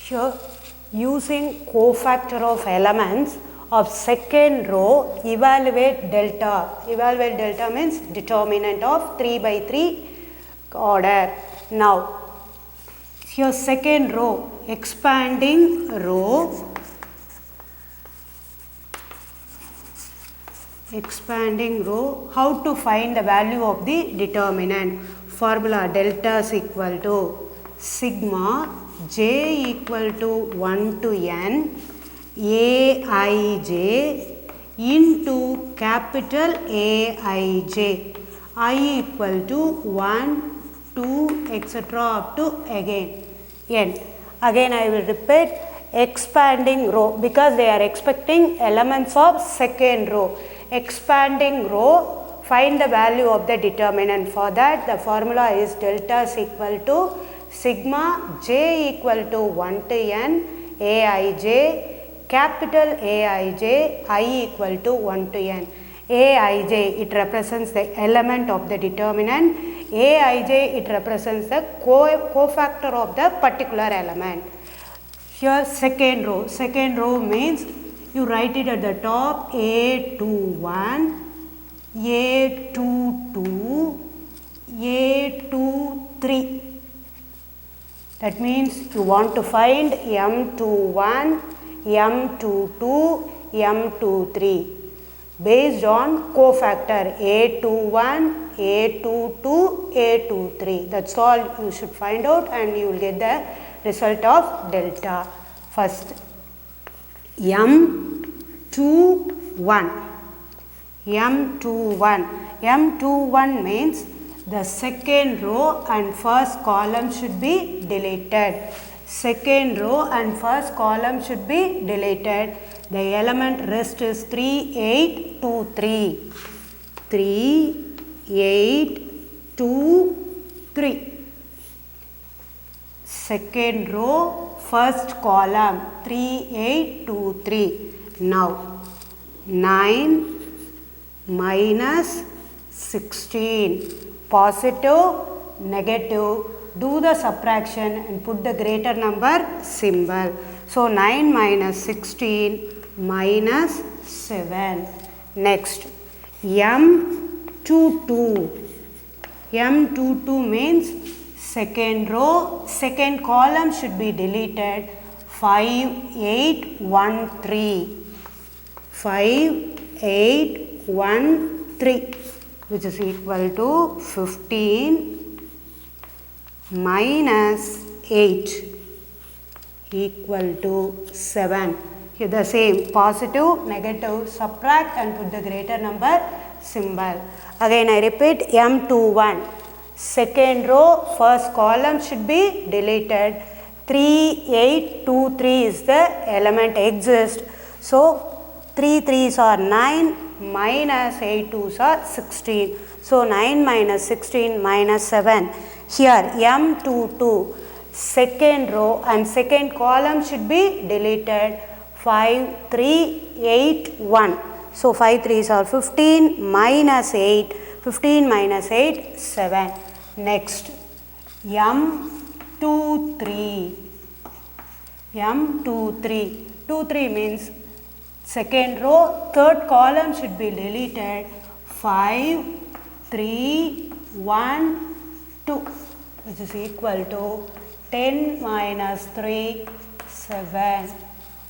Here, using cofactor of elements of second row, evaluate delta. Evaluate delta means determinant of 3 by 3 order. Now, here second row, expanding row, how to find the value of the determinant? Formula delta is equal to sigma j equal to 1 to n aij into capital Aij, I equal to 1, 2, etc. up to again n. Again I will repeat, expanding row, because they are expecting elements of second row. Expanding row, find the value of the determinant. For that, the formula is delta is equal to sigma j equal to 1 to n aij, capital Aij, I equal to 1 to n. Aij, it represents the element of the determinant. Aij, it represents the cofactor of the particular element. Here second row means you write it at the top, A21, A22, A23. That means you want to find M21, M22, M23 based on cofactor A21, A22, A23. That's all you should find out and you will get the result of delta. First, M21. M21 means the second row and first column should be deleted. Second row and first column should be deleted. The element rest is 3, 8, 2, 3. 3, 8, 2, 3. Second row, first column, 3, 8, 2, 3. Now, 9 minus 16. Positive, negative. Do the subtraction and put the greater number symbol. So, 9 minus 16 minus 7. Next, M22. M22 means second row, second column should be deleted. 5, 8, 1, 3. 5, 8, 1, 3, which is equal to 15 minus 8 equal to 7. Here the same, positive, negative, subtract and put the greater number symbol. Again I repeat, M21. Second row, first column should be deleted. 3, 8, 2, 3 is the element exist. So, 3 3s are 9 minus 8 2s are 16. So, 9 minus 16 minus 7. Here M22, second row and second column should be deleted. 5, 3, 8, 1. So, 5 3s are 15 minus 8. 15 minus 8, 7. Next, M23. M23. 23 means second row, third column should be deleted. 5, 3, 1, 2, which is equal to 10 minus 3, 7.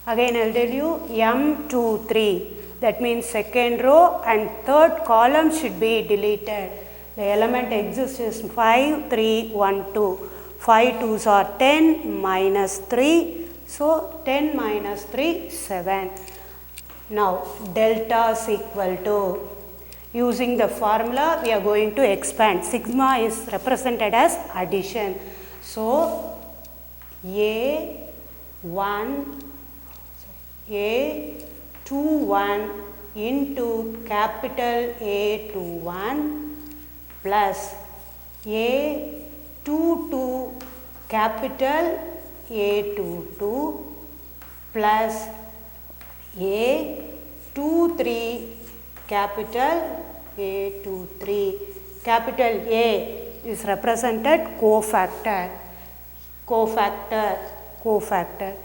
Again I will tell you M23. That means second row and third column should be deleted. The element exists is 5, 3, 1, 2. 5 2s are 10 minus 3. So, 10 minus 3, 7. Now, delta is equal to, using the formula we are going to expand. Sigma is represented as addition. So, A21 into capital A21 plus A22 capital A22 plus A23 capital A23. Capital A is represented cofactor. cofactor.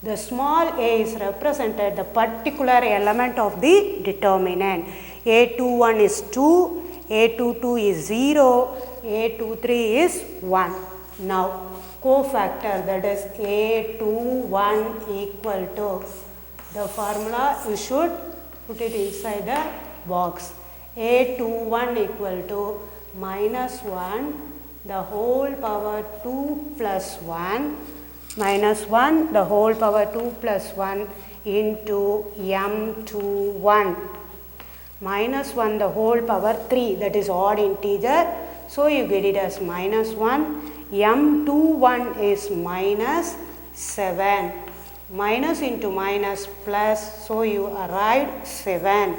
The small a is represented the particular element of the determinant. A21 is 2, A22 is 0, A23 is 1. Now, cofactor, that is A21 equal to, the formula you should put it inside the box. A21 equal to minus 1 the whole power 2 plus 1 minus 1 the whole power 2 plus 1 into M21 minus 1 the whole power 3, that is odd integer. So, you get it as minus 1. M21 is minus 7. Minus into minus plus, so you arrived 7.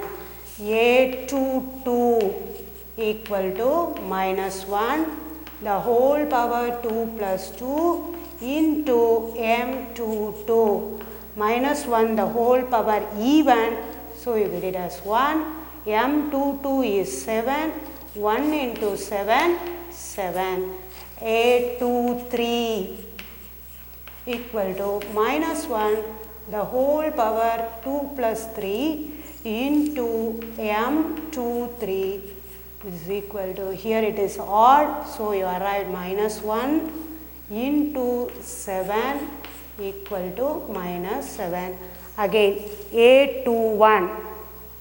A22 equal to minus 1 the whole power 2 plus 2 into M22 minus 1 the whole power even, so you get it as 1. M22 is 7, 1 into 7, 7. A23 equal to minus 1 the whole power 2 plus 3 into M23 is equal to, here it is odd, so you arrive minus 1 into 7 equal to minus 7. Again A21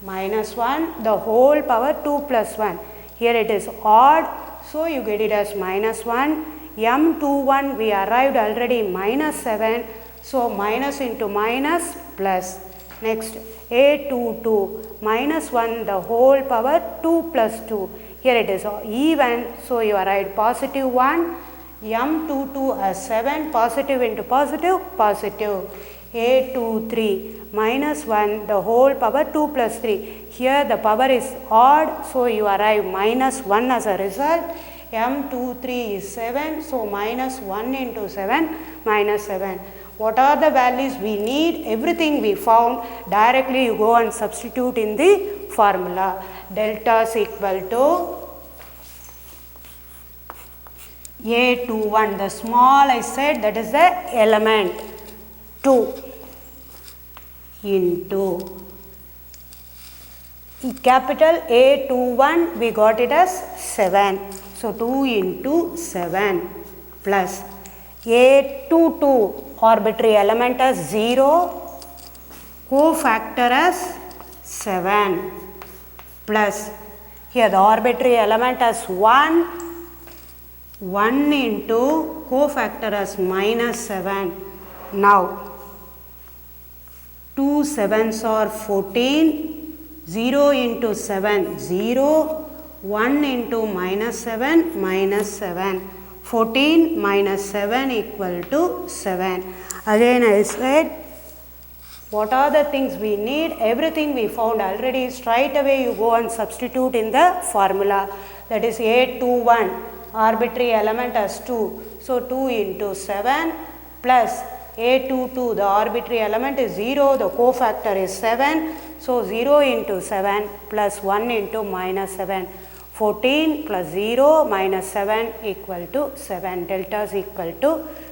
minus 1 the whole power 2 plus 1, here it is odd, so you get it as minus 1. M21 we arrived already minus 7, so minus into minus plus. Next A22 minus 1 the whole power 2 plus 2, here it is even, so you arrived positive 1. M22 as 7, positive into positive, positive. A23 minus 1 the whole power 2 plus 3, here the power is odd, so you arrive minus 1 as a result. M23 is 7, so minus 1 into 7, minus 7. What are the values we need? Everything we found, directly you go and substitute in the formula. Delta is equal to A21, the small I said, that is the element, 2 into capital A21 we got it as 7. So, 2 into 7 plus A22 arbitrary element as 0, cofactor as 7 plus, here the arbitrary element as 1, 1 into cofactor as minus 7. Now, 2 7s are 14, 0 into 7, 0, 1 into minus 7, minus 7. 14 minus 7 equal to 7. Again I said, what are the things we need? Everything we found already. Straight away you go and substitute in the formula. That is A21, arbitrary element as 2. So 2 into 7 plus A22, the arbitrary element is 0, the cofactor is 7. So 0 into 7 plus 1 into minus 7. 14 plus 0 minus 7 equal to 7. Delta is equal to